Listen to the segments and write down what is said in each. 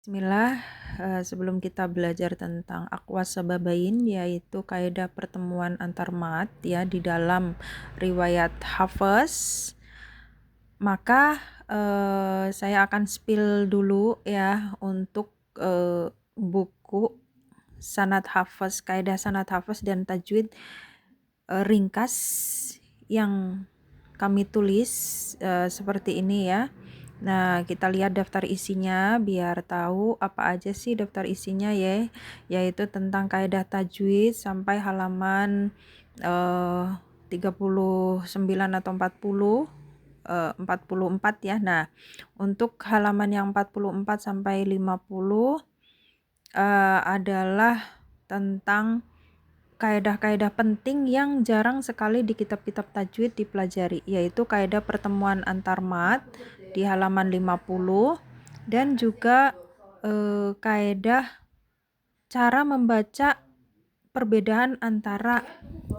Bismillah, sebelum kita belajar tentang aqwas sababain, yaitu kaidah pertemuan antar mat ya di dalam riwayat Hafs, maka saya akan spill dulu ya untuk buku sanad Hafs, kaidah sanad Hafs dan tajwid ringkas yang kami tulis seperti ini ya. Nah, kita lihat daftar isinya biar tahu apa aja sih daftar isinya ya, yaitu tentang kaidah tajwid sampai halaman 39 atau 44 ya. Nah, untuk halaman yang 44 sampai 50 adalah tentang kaidah-kaidah penting yang jarang sekali di kitab-kitab tajwid dipelajari, yaitu kaidah pertemuan antar mat di halaman 50 dan juga kaidah cara membaca perbedaan antara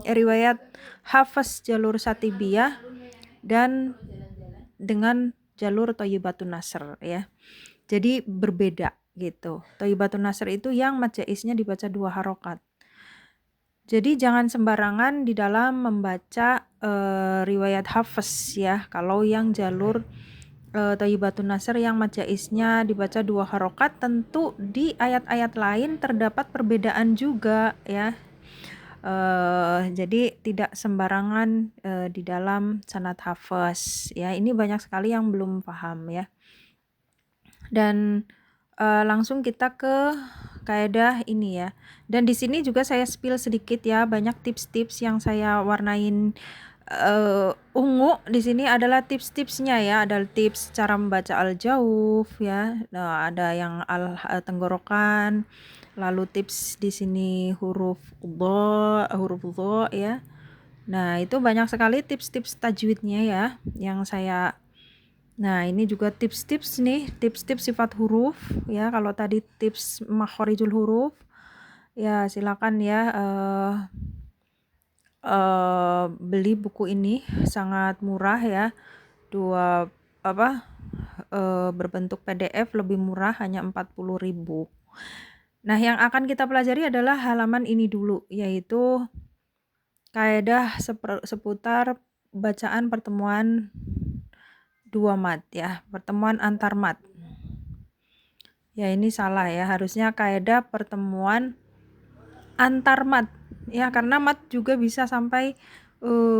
riwayat Hafs jalur Satibiyah dan dengan jalur Thayyibatun Nasr ya. Jadi berbeda gitu. Thayyibatun Nasr itu yang mad jaiznya dibaca 2 harokat. Jadi jangan sembarangan di dalam membaca riwayat Hafs ya. Kalau yang jalur Thayyibatun Nasr yang mad jaiznya dibaca 2 harokat, tentu di ayat-ayat lain terdapat perbedaan juga ya. Jadi tidak sembarangan di dalam sanad Hafs ya. Ini banyak sekali yang belum paham ya. Dan langsung kita ke kaidah ini ya. Dan di sini juga saya spill sedikit ya, banyak tips-tips yang saya warnain ungu. Di sini adalah tips-tipsnya ya, ada tips cara membaca al-jauf ya. Nah, ada yang tenggorokan. Lalu tips di sini huruf dha ya. Nah, itu banyak sekali tips-tips tajwidnya ya yang saya. Nah, ini juga tips-tips nih, tips-tips sifat huruf ya. Kalau tadi tips makhorijul huruf, ya silakan ya beli buku ini, sangat murah ya. Berbentuk PDF lebih murah, hanya 40.000. Nah, yang akan kita pelajari adalah halaman ini dulu, yaitu kaidah seputar bacaan pertemuan 2 mat ya, pertemuan antar mat. Ya, ini salah ya, harusnya kaidah pertemuan antar mat ya, karena mat juga bisa sampai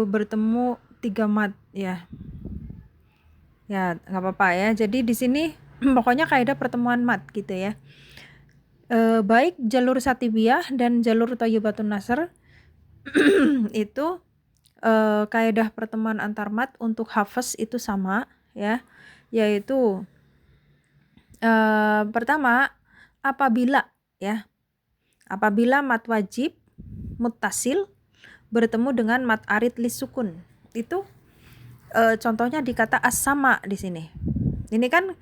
bertemu 3 mat ya. Ya, nggak apa-apa ya. Jadi di sini pokoknya kaidah pertemuan mat gitu ya. Baik jalur Satibiyah dan jalur Thayyibatun Nasr itu kaidah pertemuan antar mat untuk Hafs itu sama ya, yaitu pertama apabila mat wajib muttasil bertemu dengan mat arid lisukun, itu contohnya di kata as-sama di sini. Ini kan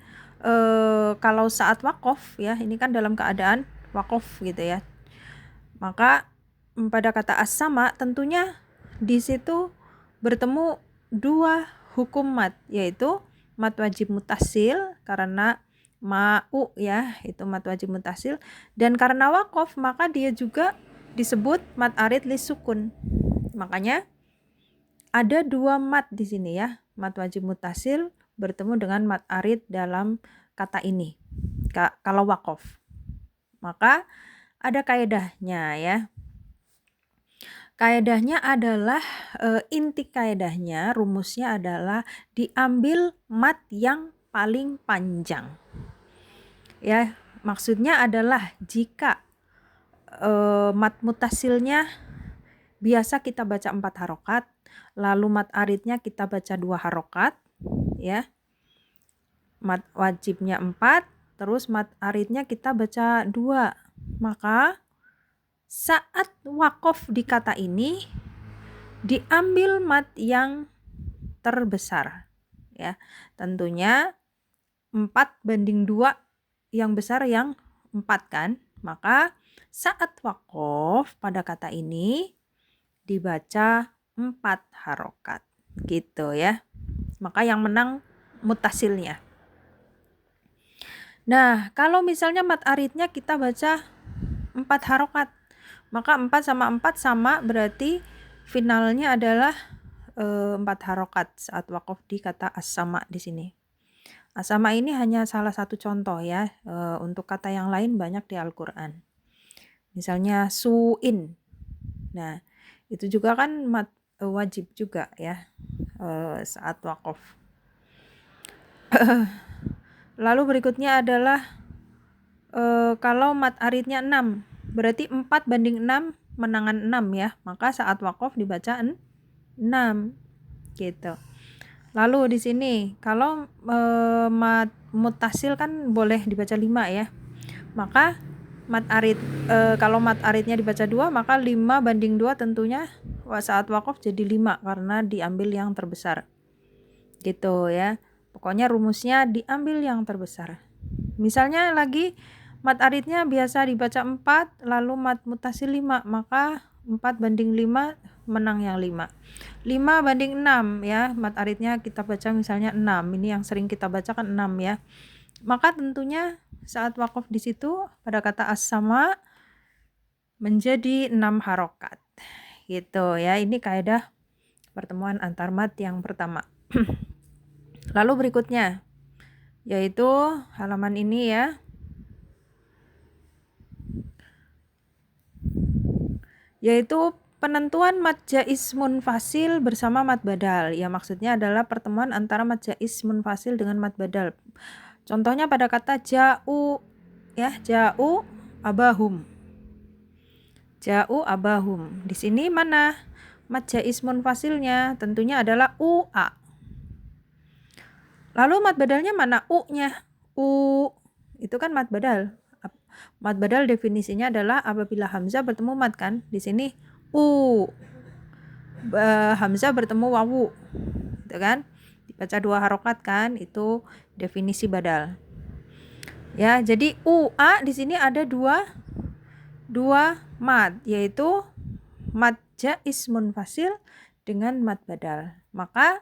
kalau saat wakof ya, ini kan dalam keadaan wakof gitu ya. Maka pada kata as-sama tentunya di situ bertemu 2 hukum mat, yaitu mat wajib mutasil karena ma'u ya, itu mat wajib mutasil, dan karena wakof maka dia juga disebut mat arid lisukun. Makanya ada 2 mat di sini ya, mat wajib mutasil bertemu dengan mat arid dalam kata ini. Kalau wakof, maka ada kaidahnya ya. Kaidahnya adalah inti kaidahnya, rumusnya adalah diambil mat yang paling panjang. Ya, maksudnya adalah jika mat mutasilnya biasa kita baca 4 harokat, lalu mat aridnya kita baca 2 harokat ya. Mat wajibnya 4, terus mat aridnya kita baca 2. Maka saat wakof di kata ini diambil mat yang terbesar ya. Tentunya 4/2, yang besar yang 4 kan. Maka saat wakof pada kata ini dibaca 4 harokat gitu ya. Maka yang menang mutasilnya. Nah, kalau misalnya mat aridnya kita baca 4 harokat, maka 4 sama 4 sama, berarti finalnya adalah 4 harokat saat wakof di kata as-sama di sini. As-sama ini hanya salah satu contoh ya, untuk kata yang lain banyak di Al-Quran. Misalnya su'in. Nah, itu juga kan mat wajib juga ya saat wakof. Lalu berikutnya adalah kalau mat aridnya 6, berarti 4 banding 6 menangan 6 ya, maka saat wakof dibaca 6 gitu. Lalu di sini kalau mat mutasil kan boleh dibaca 5 ya, maka mat arid kalau mat aridnya dibaca 2, maka 5 banding 2 tentunya saat wakof jadi 5 karena diambil yang terbesar gitu ya. Pokoknya rumusnya diambil yang terbesar. Misalnya lagi mat aridnya biasa dibaca 4, lalu mat mutasil 5, maka 4 banding 5 menang yang 5. 5 banding 6 ya, mat aridnya kita baca misalnya 6. Ini yang sering kita baca kan 6 ya. Maka tentunya saat wakof di situ pada kata as-sama menjadi 6 harokat. Gitu ya. Ini kaidah pertemuan antar mat yang pertama. Lalu berikutnya yaitu halaman ini ya. Yaitu penentuan mad jaiz munfasil bersama mad badal. Ya, maksudnya adalah pertemuan antara mad jaiz munfasil dengan mad badal. Contohnya pada kata ja'u ya, ja'u abahum. Ja'u abahum. Di sini mana mad jaiz munfasilnya? Tentunya adalah u'a. Lalu mad badalnya mana? U-nya. U. Itu kan mad badal. Mad badal definisinya adalah apabila hamzah bertemu mad kan. Di sini u. Hamzah bertemu wawu. Gitu kan? Dibaca 2 harokat kan? Itu definisi badal. Ya, jadi ua di sini ada dua mad, yaitu mad jaiz munfasil dengan mad badal. Maka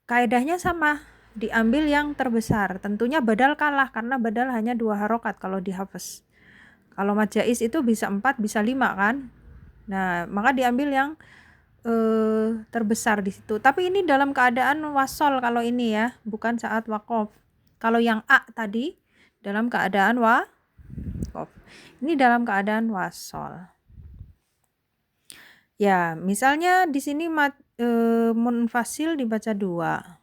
kaidahnya sama, diambil yang terbesar. Tentunya badal kalah karena badal hanya 2 harokat kalau dihafaz. Kalau mad jaiz itu bisa 4, bisa 5 kan? Nah, maka diambil yang terbesar di situ. Tapi ini dalam keadaan wasol kalau ini ya, bukan saat wakof. Kalau yang a tadi dalam keadaan wakof. Ini dalam keadaan wasol. Ya, misalnya di sini mad munfasil dibaca 2.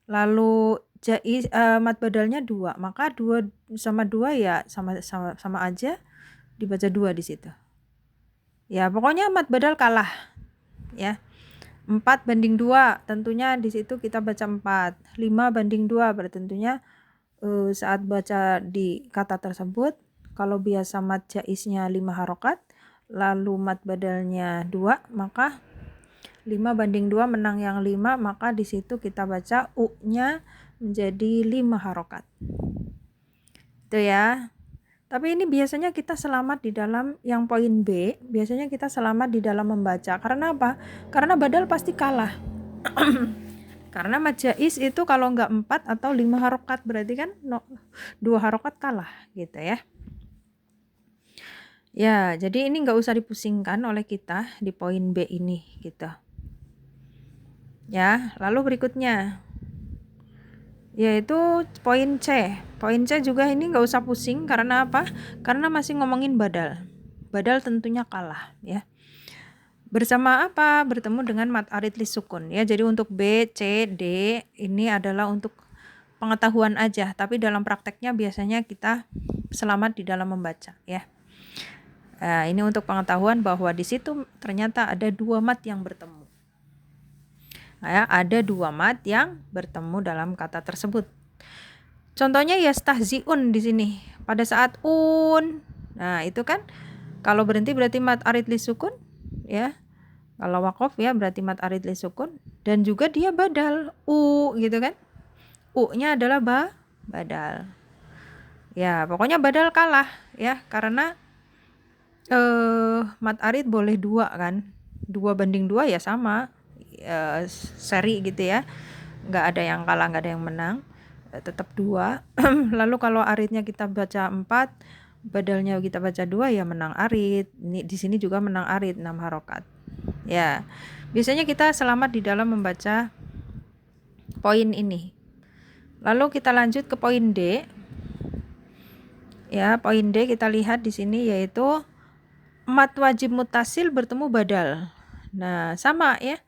Lalu jaiz mad badalnya 2, maka 2 sama 2 ya sama aja dibaca 2 di situ. Ya, pokoknya mad badal kalah. Ya. 4 banding 2 tentunya di situ kita baca 4. 5 banding 2 berarti tentunya saat baca di kata tersebut kalau biasa mad jaiznya 5 harokat lalu mad badalnya 2, maka 5 banding 2 menang yang 5, maka di situ kita baca u-nya menjadi 5 harokat. Itu ya. Tapi ini biasanya kita selamat di dalam yang poin B, biasanya kita selamat di dalam membaca. Karena apa? Karena badal pasti kalah. Karena mad jaiz itu kalau enggak 4 atau 5 harokat, berarti kan 2 harokat kalah gitu ya. Ya, jadi ini enggak usah dipusingkan oleh kita di poin B ini gitu. Ya, lalu berikutnya yaitu poin C. Poin C juga ini nggak usah pusing karena apa? Karena masih ngomongin badal. Badal tentunya kalah ya. Bersama apa? Bertemu dengan mad arid li sukun ya. Jadi untuk B, C, D ini adalah untuk pengetahuan aja, tapi dalam prakteknya biasanya kita selamat di dalam membaca ya. Nah, ini untuk pengetahuan bahwa di situ ternyata ada 2 mad yang bertemu. Ya, ada 2 mad yang bertemu dalam kata tersebut. Contohnya yastahziun di sini. Pada saat un. Nah, itu kan kalau berhenti berarti mad arid li sukun ya. Kalau wakof ya berarti mad arid li sukun dan juga dia badal u gitu kan. U-nya adalah badal. Ya, pokoknya badal kalah ya karena mad arid boleh 2 kan. 2 banding 2 ya sama. Seri gitu ya, nggak ada yang kalah, nggak ada yang menang. tetap 2. Lalu kalau aridnya kita baca 4, badalnya kita baca 2, ya menang arid. Ini di sini juga menang arid 6 harokat. Ya. Biasanya kita selamat di dalam membaca poin ini. Lalu kita lanjut ke poin D. Ya, poin D kita lihat di sini yaitu mat wajib mutasil bertemu badal. Nah, sama ya.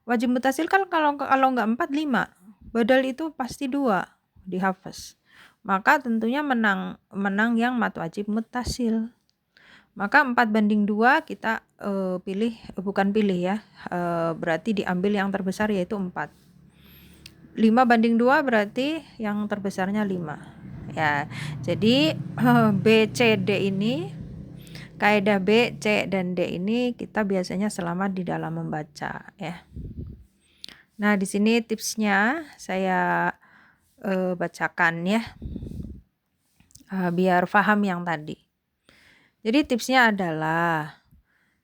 Wajib mutasil kan kalau nggak 4, 5. Badal itu pasti 2 dihafaz. Maka tentunya menang yang mat wajib mutasil. Maka 4/2 kita bukan pilih ya. Berarti diambil yang terbesar yaitu 4. 5/2 berarti yang terbesarnya 5. Ya. Jadi B, C, D ini, kaidah B, C, dan D ini kita biasanya selamat di dalam membaca ya. Nah, di sini tipsnya saya bacakan ya. Biar paham yang tadi. Jadi tipsnya adalah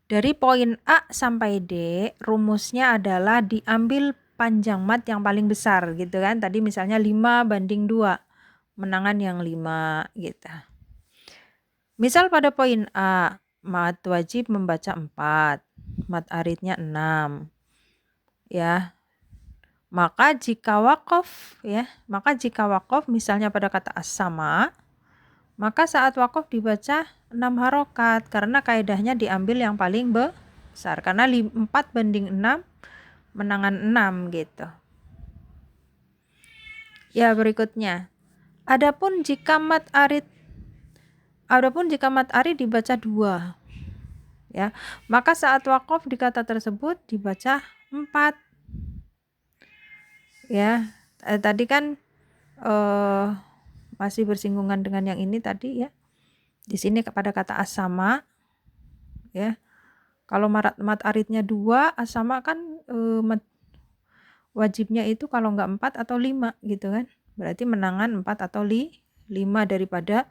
dari poin A sampai D, rumusnya adalah diambil panjang mat yang paling besar gitu kan. Tadi misalnya 5/2, menangan yang 5 gitu. Misal pada poin A, mat wajib membaca 4, mat aridnya 6. Ya. Maka jika wakof misalnya pada kata as-sama, maka saat wakof dibaca 6 harokat karena kaidahnya diambil yang paling besar karena 4/6 menangan 6 gitu. Ya, berikutnya. Adapun jika mat arid dibaca 2 ya, maka saat wakof di kata tersebut dibaca 4. Ya, tadi kan masih bersinggungan dengan yang ini tadi ya. Di sini pada kata as-sama ya. Kalau mat aridnya 2, as-sama kan mat wajibnya itu kalau enggak 4 atau 5 gitu kan. Berarti menangan 4 atau 5 daripada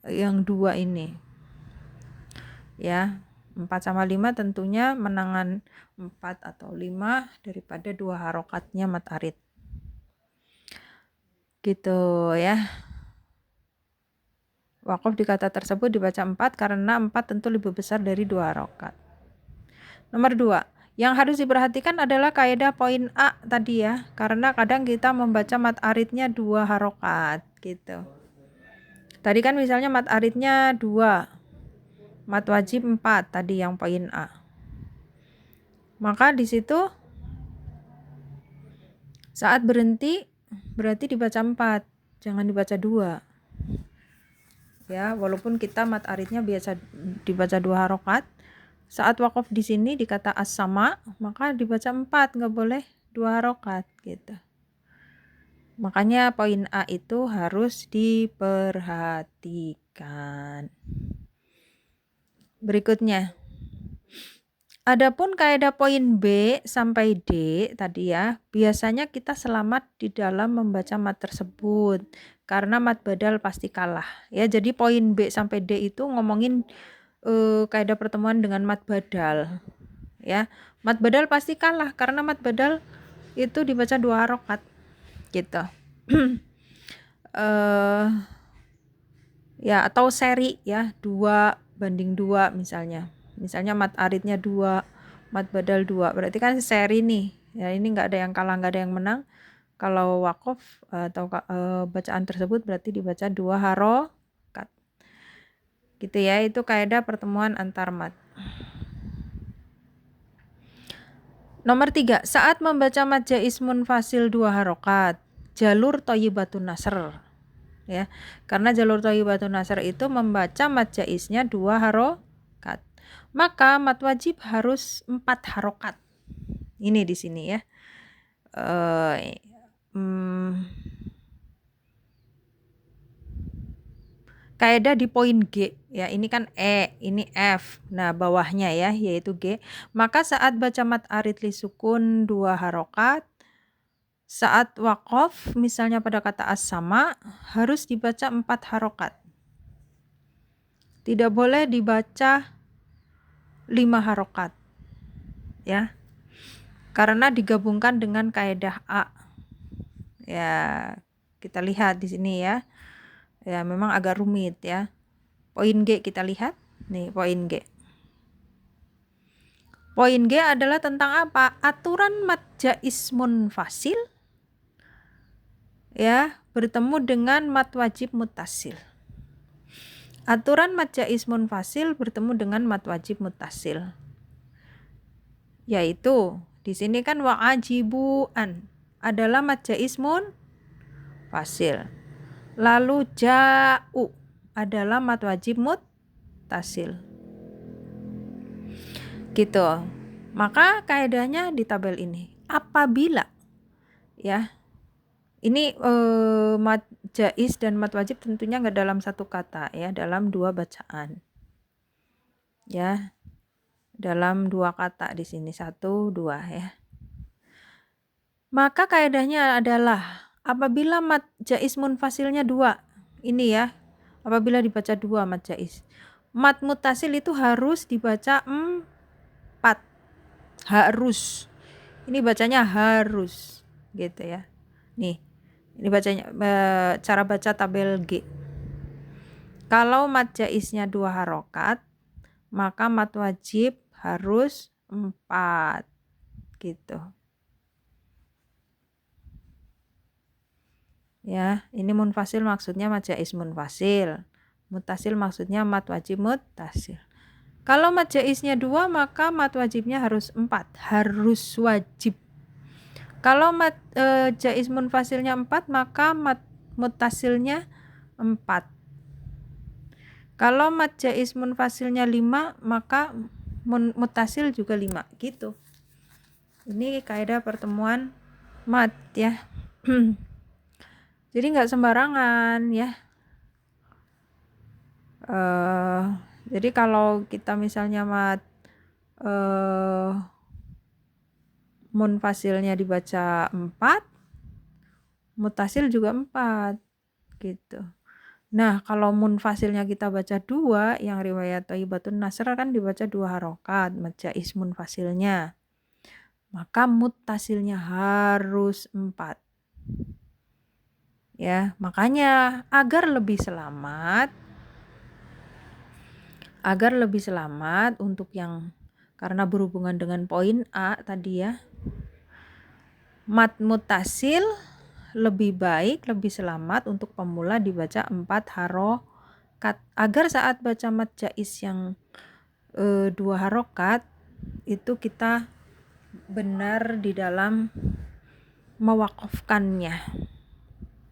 yang 2 ini. Ya, 4 sama 5 tentunya menangan 4 atau 5 daripada 2 harokatnya mat arid. Gitu ya. Wakof di kata tersebut dibaca 4 karena 4 tentu lebih besar dari 2 harokat. Nomor 2, yang harus diperhatikan adalah kaidah poin A tadi ya, karena kadang kita membaca mat aridnya 2 harokat gitu. Tadi kan misalnya mat aridnya 2, mat wajib 4 tadi yang poin A. Maka di situ saat berhenti berarti dibaca 4, jangan dibaca 2. Ya, walaupun kita mat aridnya biasa dibaca 2 harokat, saat wakof di sini dikata as-sama, maka dibaca 4, nggak boleh 2 harokat gitu. Makanya poin A itu harus diperhatikan. Berikutnya. Adapun kaidah poin B sampai D tadi ya, biasanya kita selamat di dalam membaca mat tersebut karena mat badal pasti kalah. Ya, jadi poin B sampai D itu ngomongin kaidah pertemuan dengan mat badal. Ya, mat badal pasti kalah karena mat badal itu dibaca 2 harokat gitu. Ya, atau seri ya, 2/2 misalnya. Misalnya mat aridnya 2, mat badal 2. Berarti kan seri nih. Ya, ini nggak ada yang kalah, nggak ada yang menang. Kalau wakof atau bacaan tersebut berarti dibaca 2 harokat. Gitu ya, itu kaidah pertemuan antar mat. Nomor 3, saat membaca mat jaiz munfasil 2 harokat, jalur thayyibatun nasr. Ya, karena jalur thayyibatun nasr itu membaca mat jaiznya 2 harokat. Maka mat wajib harus 4 harokat. Ini di sini ya. Kaidah di poin G ya, ini kan E, ini F. Nah, bawahnya ya yaitu G. Maka saat baca mat arid li sukun 2 harokat, saat wakof misalnya pada kata as-sama harus dibaca 4 harokat. Tidak boleh dibaca 5 harokat ya, karena digabungkan dengan kaidah A ya, Kita lihat di sini ya. Ya, memang agak rumit ya. Poin G kita lihat. Nih, poin G. Poin G adalah tentang apa? Aturan mad jaiz munfasil ya, bertemu dengan mad wajib muttasil. Aturan mad jaiz munfasil bertemu dengan mad wajib muttasil. Yaitu di sini kan wa'ajibuan adalah mad jaiz munfasil. Lalu ja'u adalah mad wajib muttasil. Gitu. Maka kaidahnya di tabel ini. Apabila ya, ini mad jaiz dan mad wajib tentunya nggak dalam satu kata ya, dalam dua bacaan. Ya. Dalam dua kata di sini, 1, 2 ya. Maka kaidahnya adalah apabila mad jaiz munfasilnya 2. Ini ya. Apabila dibaca 2 mad jaiz. Mad muttasil itu harus dibaca 4. Harus. Ini bacanya harus gitu ya. Nih. Ini bacanya cara baca tabel G. Kalau mad jaiznya 2 harokat, maka mad wajib harus 4 gitu. Ya, ini munfasil maksudnya mad jaiz munfasil. Muttasil maksudnya mad wajib muttasil. Kalau mad jaiznya 2, maka mad wajibnya harus 4, harus wajib. Kalau mad jaiz munfasilnya 4, maka mad muttasilnya 4. Kalau mad jaiz munfasilnya 5, maka muttasil juga 5 gitu. Ini kaidah pertemuan mad ya. Jadi nggak sembarangan ya. Jadi kalau kita misalnya mad munfasilnya dibaca 4, muttasil juga 4 gitu. Nah, kalau munfasilnya kita baca 2, yang riwayat Thayyibatun Nasr kan dibaca 2 harokat, mad jaiz munfasilnya. Maka muttasilnya harus 4. Ya, makanya agar lebih selamat untuk yang karena berhubungan dengan poin A tadi ya. Mad muttasil lebih baik, lebih selamat untuk pemula dibaca 4 harokat. Agar saat baca mad jaiz yang 2 harokat itu kita benar di dalam mewakafkannya.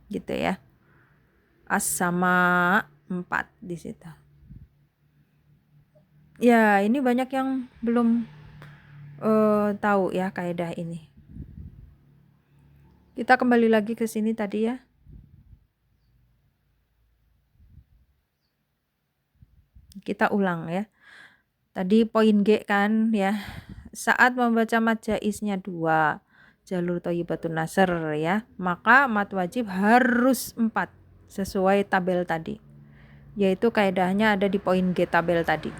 Gitu ya. As-sama 4 di situ. Ya, ini banyak yang belum tahu ya kaidah ini. Kita kembali lagi ke sini tadi ya. Kita ulang ya. Tadi poin G kan ya. Saat membaca mad jaiznya 2, jalur Thayyibatun Nasr ya, maka mad wajib harus 4 sesuai tabel tadi. Yaitu kaidahnya ada di poin G tabel tadi.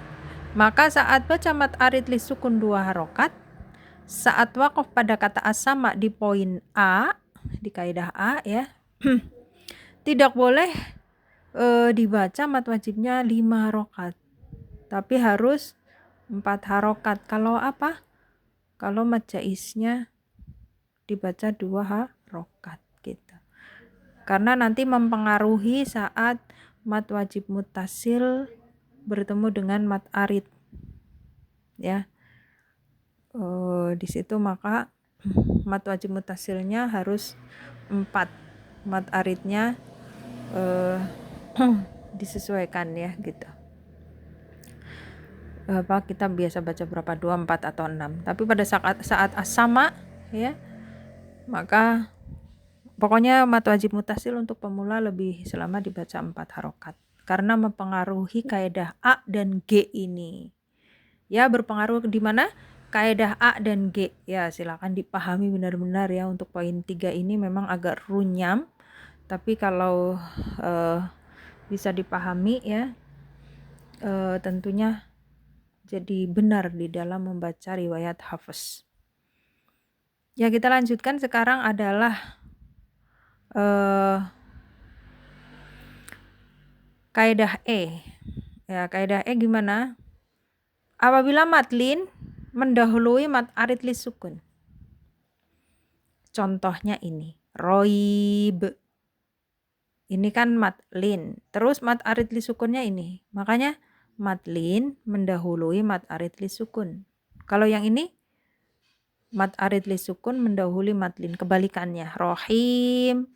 Maka saat baca mad arid li sukun 2 harokat, saat waqaf pada kata as-sama di poin A, di kaidah A ya, tidak boleh dibaca mad wajibnya 5 harokat, tapi harus 4 harokat. Kalau apa? Kalau mad jaiznya dibaca 2 harokat gitu. Karena nanti mempengaruhi saat mad wajib muttasil bertemu dengan mad arid ya. Di situ maka mad wajib muttasilnya harus 4, mad aridnya disesuaikan ya gitu. Kita biasa baca berapa? 2, 4 atau 6. Tapi pada saat as-sama ya, maka pokoknya mad wajib muttasil untuk pemula lebih selamat dibaca 4 harokat. Karena mempengaruhi kaidah A dan G ini. Ya, berpengaruh di mana? Kaidah A dan G. Ya, silakan dipahami benar-benar ya. Untuk poin 3 ini memang agak runyam. Tapi kalau bisa dipahami ya, tentunya jadi benar di dalam membaca riwayat Hafiz. Ya, kita lanjutkan sekarang adalah kaidah E. Ya, kaidah E gimana? Apabila mad lin mendahului mad arid li sukun. Contohnya ini, roib. Ini kan mad lin. Terus mad arid li sukunnya ini. Makanya mad lin mendahului mad arid li sukun. Kalau yang ini mad arid li sukun mendahului mad lin. Kebalikannya, rohim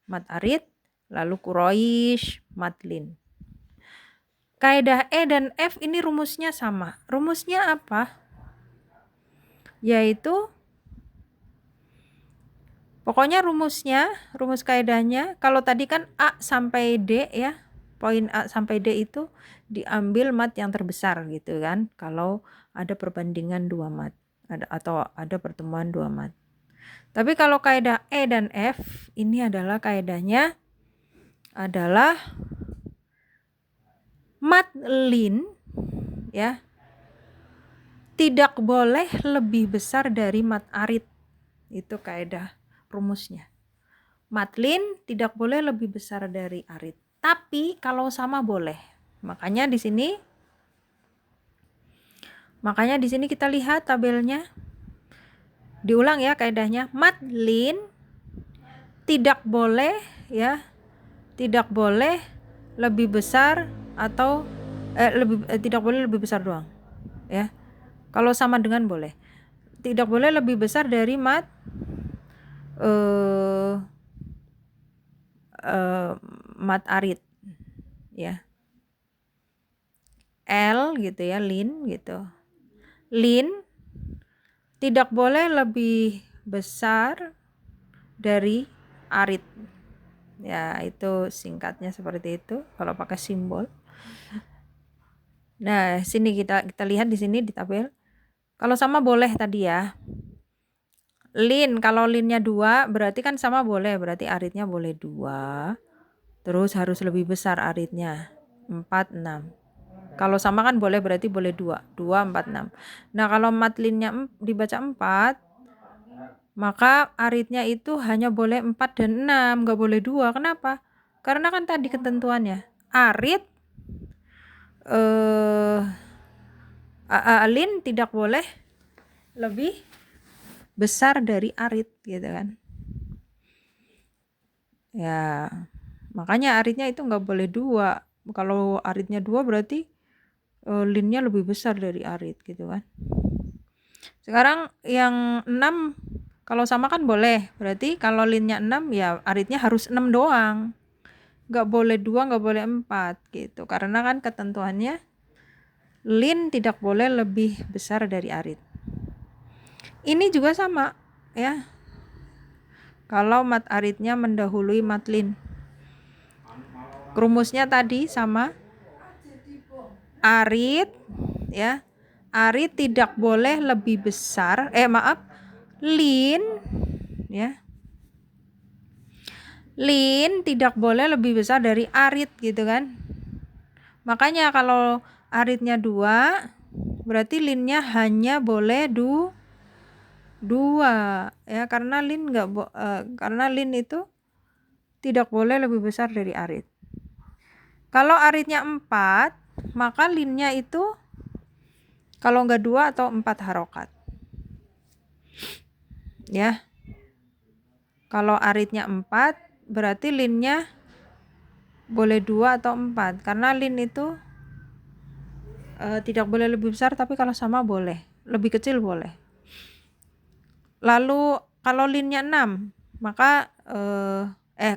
mad arid, lalu Quraisy mad lin. Kaidah E dan F ini rumusnya sama. Rumusnya apa? Yaitu pokoknya rumus kaidahnya, kalau tadi kan A sampai D ya, poin A sampai D itu diambil mat yang terbesar gitu kan, kalau ada perbandingan dua mat, atau ada pertemuan dua mat. Tapi kalau kaidah E dan F, ini adalah kaidahnya adalah mat lin ya, tidak boleh lebih besar dari mat arid. Itu kaidah rumusnya. Mat lin tidak boleh lebih besar dari arid. Tapi kalau sama boleh. Makanya di sini kita lihat tabelnya. Diulang ya kaidahnya. Mat lin tidak boleh ya, tidak boleh lebih besar atau tidak boleh lebih besar doang. Ya. Kalau sama dengan boleh. Tidak boleh lebih besar dari mat mat arid ya. L gitu ya, lin gitu. Lin tidak boleh lebih besar dari arid. Ya, itu singkatnya seperti itu kalau pakai simbol. Nah, sini kita lihat di sini di tabel. Kalau sama boleh tadi ya. Lin, kalau linnya 2 berarti kan sama boleh, berarti aridnya boleh 2. Terus harus lebih besar aridnya. 4, 6. Kalau sama kan boleh, berarti boleh 2. 2, 4, 6. Nah, kalau mat linnya dibaca 4, maka aridnya itu hanya boleh 4 dan 6, nggak boleh 2. Kenapa? Karena kan tadi ketentuannya. Arid lin tidak boleh lebih besar dari arid gitu kan. Ya, makanya aridnya itu nggak boleh 2. Kalau aridnya 2 berarti linnya lebih besar dari arid gitu kan. Sekarang yang 6 kalau sama kan boleh. Berarti kalau linnya 6 ya aridnya harus 6 doang. Nggak boleh 2, nggak boleh 4 gitu. Karena kan ketentuannya lin tidak boleh lebih besar dari arid. Ini juga sama ya. Kalau mat aridnya mendahului mat lin. Rumusnya tadi sama. Arid ya. Arid tidak boleh lebih besar, lin ya. Lin tidak boleh lebih besar dari arid gitu kan. Makanya kalau aridnya 2, berarti linnya hanya boleh 2 ya, karena lin itu tidak boleh lebih besar dari arid. Kalau aridnya 4, maka linnya itu kalau enggak 2 atau 4 harokat. Ya. Kalau aridnya 4, berarti linnya boleh 2 atau 4. Karena lin itu tidak boleh lebih besar, tapi kalau sama boleh. Lebih kecil boleh. Lalu kalau linnya 6, maka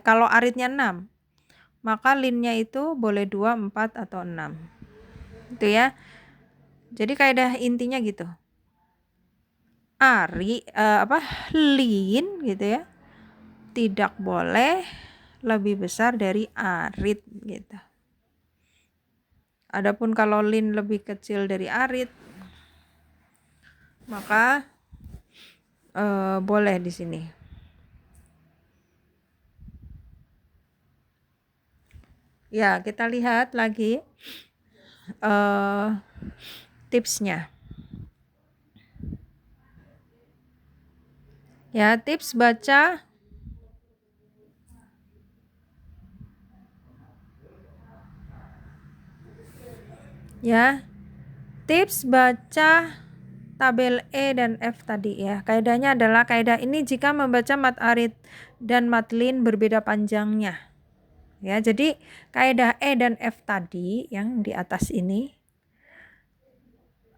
kalau aridnya 6, maka linnya itu boleh 2, 4 atau 6. Itu ya. Jadi kaidah intinya gitu. Lin gitu ya. Tidak boleh lebih besar dari arid gitu. Adapun kalau lin lebih kecil dari arid, maka boleh di sini. Ya, kita lihat lagi tipsnya. Ya, tips baca Ya, tips baca tabel E dan F tadi ya. Kaidahnya adalah kaidah ini jika membaca mat arid dan mat lin berbeda panjangnya. Ya, jadi kaidah E dan F tadi yang di atas ini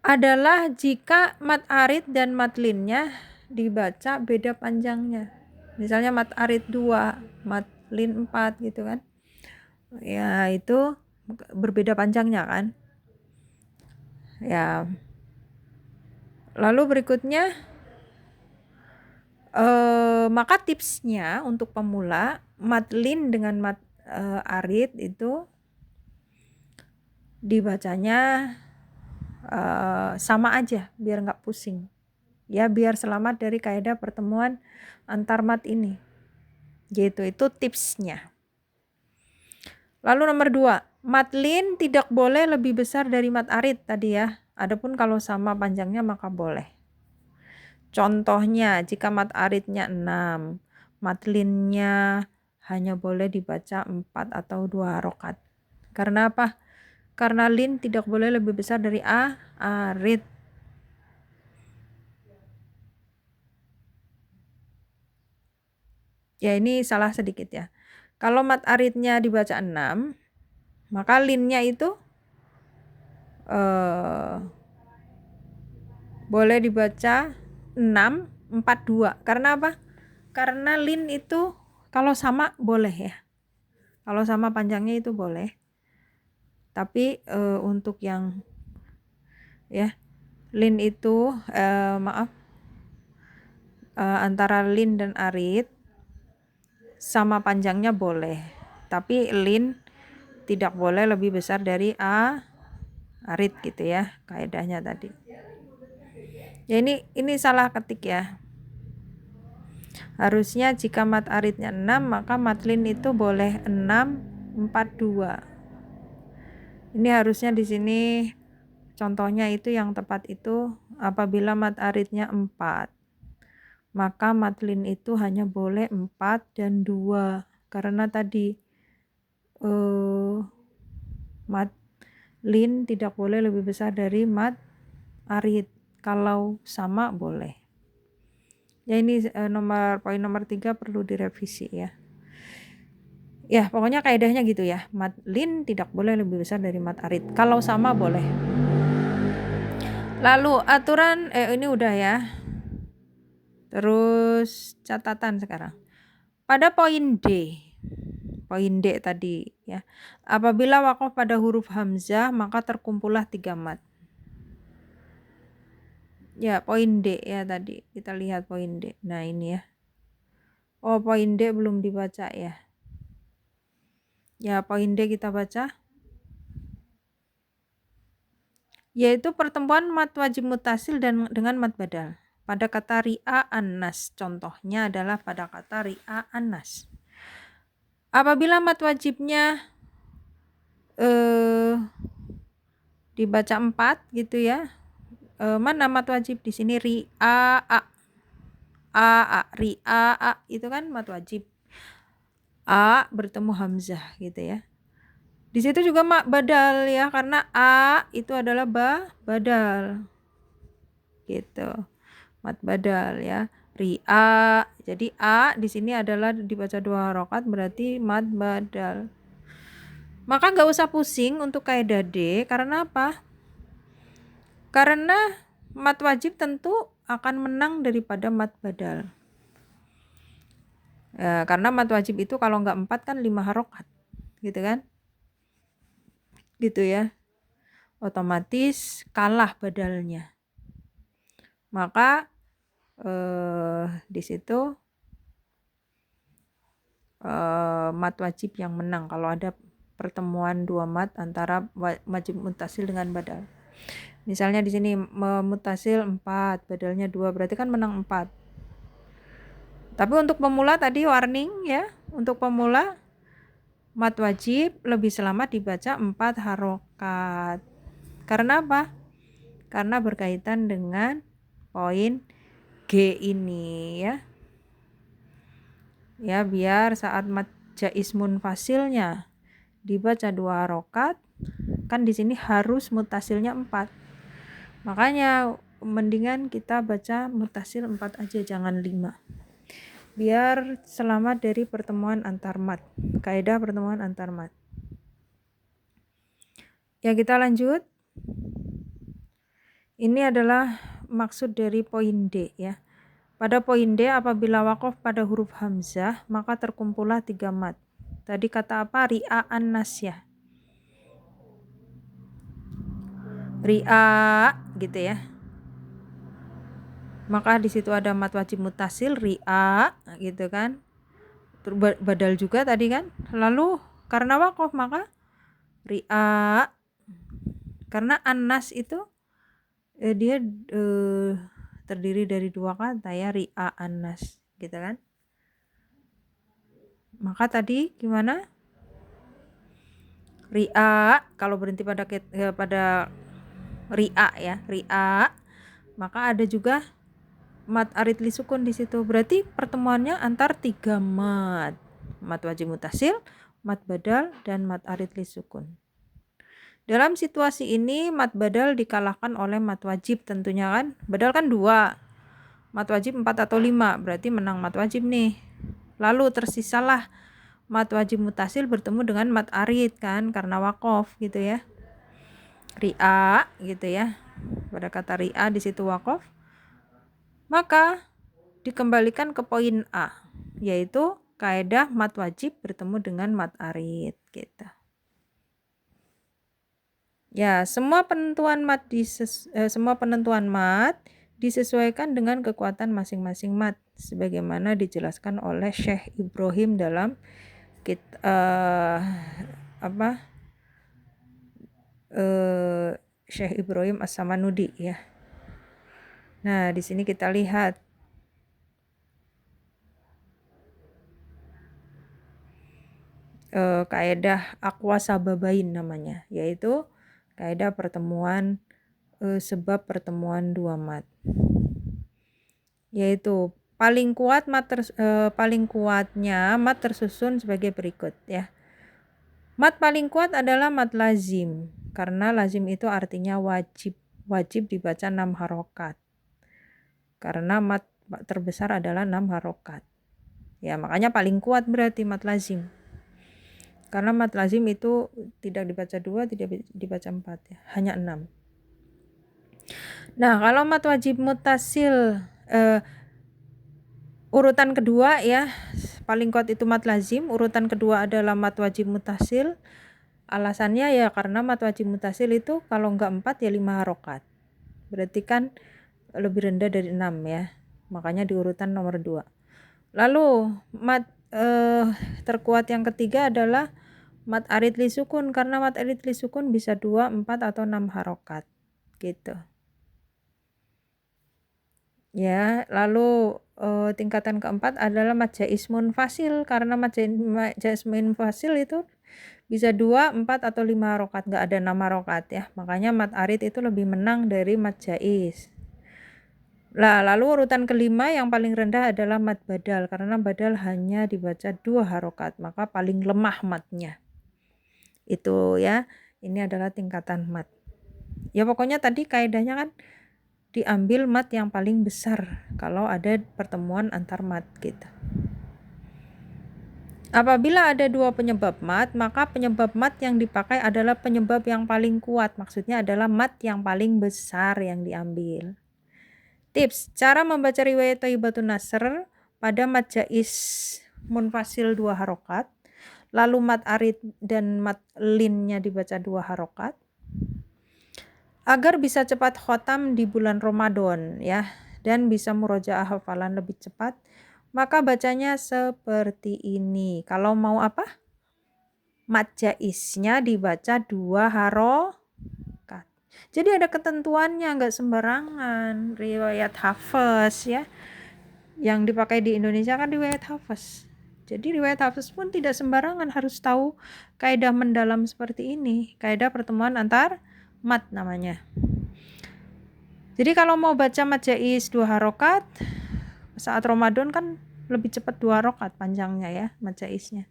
adalah jika mat arid dan mat linnya dibaca beda panjangnya. Misalnya mat arid 2, mat lin 4 gitu kan. Ya, itu berbeda panjangnya kan. Ya. Lalu berikutnya maka tipsnya untuk pemula mat lin dengan mat arid itu dibacanya sama aja biar nggak pusing. Ya, biar selamat dari kaidah pertemuan antar mat ini. Gitu, itu tipsnya. Lalu nomor 2, mat lin tidak boleh lebih besar dari mat arid tadi ya. Adapun kalau sama panjangnya maka boleh. Contohnya, jika mat aridnya 6, mat linnya hanya boleh dibaca 4 atau 2 harokat. Karena apa? Karena lin tidak boleh lebih besar dari arid. Ya, ini salah sedikit ya. Kalau mat aridnya dibaca 6, maka linnya itu boleh dibaca 6, 4, 2. Karena apa? Karena lin itu kalau sama boleh ya. Kalau sama panjangnya itu boleh. Tapi untuk yang ya lin itu antara lin dan arid sama panjangnya boleh, tapi lin tidak boleh lebih besar dari arid gitu ya kaidahnya tadi. Ya, ini salah ketik ya. Harusnya jika mat aridnya 6 maka mat lin itu boleh 6, 4, 2. Ini harusnya di sini contohnya itu yang tepat itu apabila mat aridnya 4. Maka mat lin itu hanya boleh 4 dan 2. Karena tadi mat lin tidak boleh lebih besar dari mat arid. Kalau sama boleh. Ya, ini poin nomor 3 perlu direvisi ya. Ya, pokoknya kaidahnya gitu ya. Mat lin tidak boleh lebih besar dari mat arid. Kalau sama boleh. Lalu aturan ini udah ya. Terus catatan sekarang. Pada poin D. Poin D tadi ya. Apabila waqaf pada huruf hamzah maka terkumpullah 3 mat. Ya, poin D ya tadi. Kita lihat poin D. Nah, ini ya. Oh, poin D belum dibaca ya. Ya, poin D kita baca. Yaitu pertemuan mat wajib mutasil dengan mat badal. Pada kata ri'a annas. Contohnya adalah pada kata ri'a annas. Apabila mat wajibnya dibaca 4 gitu ya. Mana mat wajib di sini ri'a ri'a itu kan mat wajib. A bertemu hamzah gitu ya. Di situ juga mat badal ya karena a itu adalah badal. Gitu. Mat badal ya. Ri'a. Jadi a di sini adalah dibaca 2 harokat berarti mat badal. Maka nggak usah pusing untuk kaidah D karena apa? Karena mat wajib tentu akan menang daripada mat badal. Ya, karena mat wajib itu kalau nggak 4 kan 5 harokat. Gitu kan? Gitu ya. Otomatis kalah badalnya. Maka di situ mat wajib yang menang kalau ada pertemuan 2 mat antara wajib mutasil dengan badal. Misalnya di sini mutasil 4, badalnya 2, berarti kan menang 4. Tapi untuk pemula tadi warning ya, untuk pemula mat wajib lebih selamat dibaca 4 harokat. Karena apa? Karena berkaitan dengan poin G ini ya. Ya, biar saat mat jaiz munfasilnya dibaca 2 harokat, Kan di sini harus mutasilnya 4. Makanya mendingan kita baca mutasil 4 aja, jangan 5. Biar selamat dari pertemuan antar mat. Kaidah pertemuan antar mat. Ya, kita lanjut. Ini adalah maksud dari poin D ya. Pada poin D, apabila waqaf pada huruf hamzah, maka terkumpullah 3 mat. Tadi kata apa? Ri'a'an nasyah. Ri'a gitu ya. Maka di situ ada mat wajib mutasil ri'a gitu kan. Badal juga tadi kan. Lalu karena waqaf maka ri'a. Karena annas itu dia terdiri dari 2 kata ya, ri'a annas gitu kan. Maka tadi gimana? Ri'a kalau berhenti pada ri'a ya, ri'a, maka ada juga mat arid li sukun di situ. Berarti pertemuannya antar 3 mat. Mat wajib mutasil, mat badal, dan mat arid li sukun. Dalam situasi ini mat badal dikalahkan oleh mat wajib tentunya kan. Badal kan 2. Mat wajib 4 atau 5. Berarti menang mat wajib nih. Lalu tersisalah mat wajib mutasil bertemu dengan mat arid kan, karena waqaf gitu ya. Ri'a gitu ya. Pada kata ri'a di situ waqaf. Maka dikembalikan ke poin A, yaitu kaidah mat wajib bertemu dengan mat arid gitu. Ya, semua penentuan mat disesuaikan dengan kekuatan masing-masing mat sebagaimana dijelaskan oleh Syekh Ibrahim dalam Syekh Ibrahim As-Samanudi ya. Nah, di sini kita lihat kaidah aqwa sababain namanya, yaitu kaidah pertemuan sebab pertemuan 2 mat. Yaitu paling kuatnya mat tersusun sebagai berikut ya. Mat paling kuat adalah mat lazim, karena lazim itu artinya wajib. Wajib dibaca 6 harokat. Karena mat terbesar adalah 6 harokat. Ya, makanya paling kuat berarti mat lazim. Karena mat lazim itu tidak dibaca 2, tidak dibaca 4 ya, hanya 6. Nah, kalau mat wajib mutasil urutan kedua ya, paling kuat itu mat lazim, urutan kedua adalah mat wajib mutasil. Alasannya ya karena mat wajib mutasil itu kalau enggak 4 ya 5 harokat. Berarti kan lebih rendah dari 6 ya. Makanya di urutan nomor 2. Lalu mat terkuat yang ketiga adalah mat arid li sukun, karena mat arid li sukun bisa 2, 4 atau 6 harokat gitu. Ya, lalu tingkatan keempat adalah mat jaiz munfasil, karena mat jaiz munfasil itu bisa 2, 4 atau 5 harokat, enggak ada 6 harokat ya. Makanya mat arid itu lebih menang dari mat jaiz. Lalu urutan kelima yang paling rendah adalah mat badal, karena badal hanya dibaca 2 harokat, maka paling lemah matnya. Itu ya, ini adalah tingkatan mat. Ya pokoknya tadi kaidahnya kan diambil mat yang paling besar kalau ada pertemuan antar mat gitu. Apabila ada 2 penyebab mat, maka penyebab mat yang dipakai adalah penyebab yang paling kuat. Maksudnya adalah mat yang paling besar yang diambil. Tips, cara membaca riwayat Thayyibatun Nasr pada mat jaiz munfasil 2 harokat, lalu mat arid dan mat linnya dibaca 2 harokat. Agar bisa cepat khotam di bulan Ramadan ya, dan bisa murojaah hafalan lebih cepat, maka bacanya seperti ini. Kalau mau apa? Mat jaiznya dibaca 2 harokat. Jadi ada ketentuannya, nggak sembarangan. Riwayat Hafs ya, yang dipakai di Indonesia kan riwayat Hafs. Jadi riwayat Hafs pun tidak sembarangan, harus tahu kaidah mendalam seperti ini. Kaidah pertemuan antar mat namanya. Jadi kalau mau baca mat jaiz 2 harokat saat Ramadan kan lebih cepat 2 harokat panjangnya ya mat jaiznya.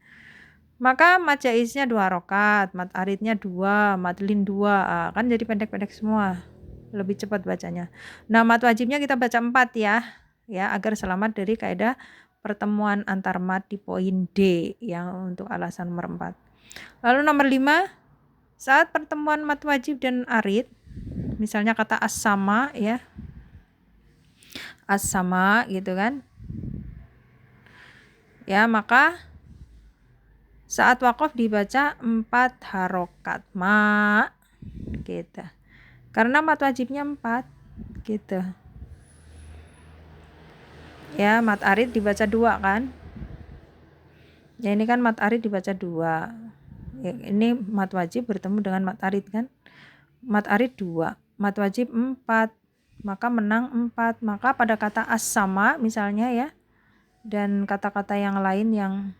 Maka mat jaiznya 2 harokat, mat aridnya 2, mat lin 2. Kan jadi pendek-pendek semua. Lebih cepat bacanya. Nah, mat wajibnya kita baca 4 ya. Ya, agar selamat dari kaidah pertemuan antar mat di poin D yang untuk alasan nomor 4. Lalu nomor 5, saat pertemuan mat wajib dan arid, misalnya kata as-sama ya. As-sama gitu kan. Ya, maka saat waqaf dibaca 4 harokat ma gitu. Karena mat wajibnya 4 gitu. Ya, mat arid dibaca 2 kan. Ya, ini kan mat arid dibaca 2. Ya, ini mat wajib bertemu dengan mat arid kan. Mat arid 2, mat wajib 4. Maka menang 4. Maka pada kata as-sama misalnya ya, dan kata-kata yang lain yang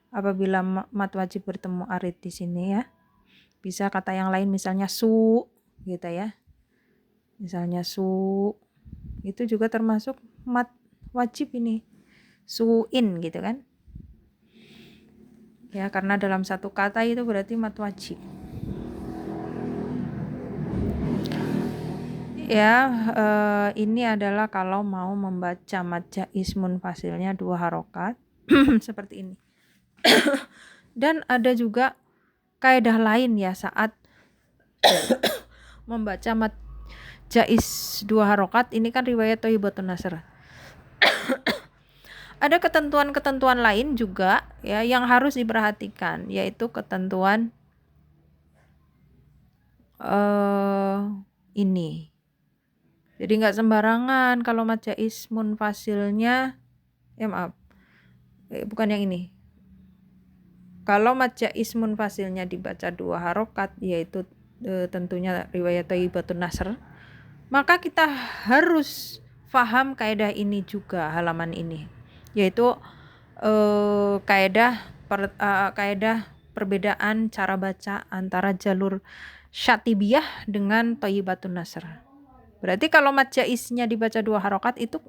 apabila mat wajib bertemu arid di sini ya, bisa kata yang lain misalnya su gitu ya, misalnya su itu juga termasuk mat wajib ini, suin gitu kan ya, karena dalam satu kata itu berarti mat wajib ya. Ini adalah kalau mau membaca mat jaiz munfasilnya 2 harokat seperti ini. Dan ada juga kaidah lain ya saat membaca mat jaiz 2 harokat. Ini kan riwayat Thayyibatun Nasr. Ada ketentuan-ketentuan lain juga ya yang harus diperhatikan, yaitu ketentuan ini. Jadi nggak sembarangan kalau mat jaiz munfasilnya bukan yang ini. Kalau mat jaiz munfasilnya dibaca 2 harokat, yaitu tentunya riwayat Thayyibatun Nasr, maka kita harus paham kaidah ini juga, halaman ini, yaitu kaidah perbedaan cara baca antara jalur syatibiyah dengan Thayyibatun Nasr. Berarti kalau mat jaiznya dibaca 2 harokat itu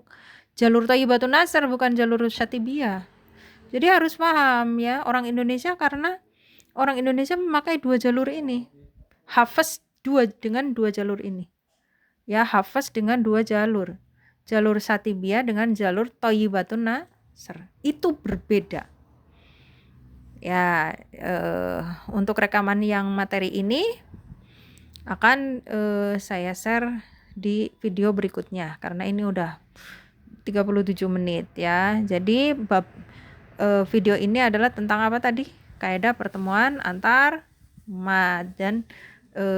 jalur Thayyibatun Nasr, bukan jalur syatibiyah. Jadi harus paham ya orang Indonesia, karena orang Indonesia memakai 2 jalur ini. Hafaz dengan 2 jalur ini. Ya, hafaz dengan 2 jalur. Jalur syatibiyah dengan jalur Thayyibatun Nasr. Itu berbeda. Ya, untuk rekaman yang materi ini akan saya share di video berikutnya, karena ini udah 37 menit ya. Jadi video ini adalah tentang apa tadi? Kaidah pertemuan antar mat, dan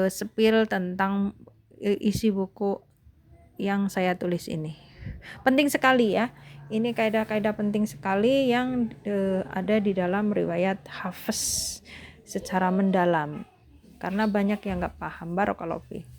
sepil tentang isi buku yang saya tulis ini. Penting sekali ya. Ini kaidah-kaidah penting sekali yang ada di dalam riwayat Hafiz secara mendalam. Karena banyak yang nggak paham. Barakallahu fi.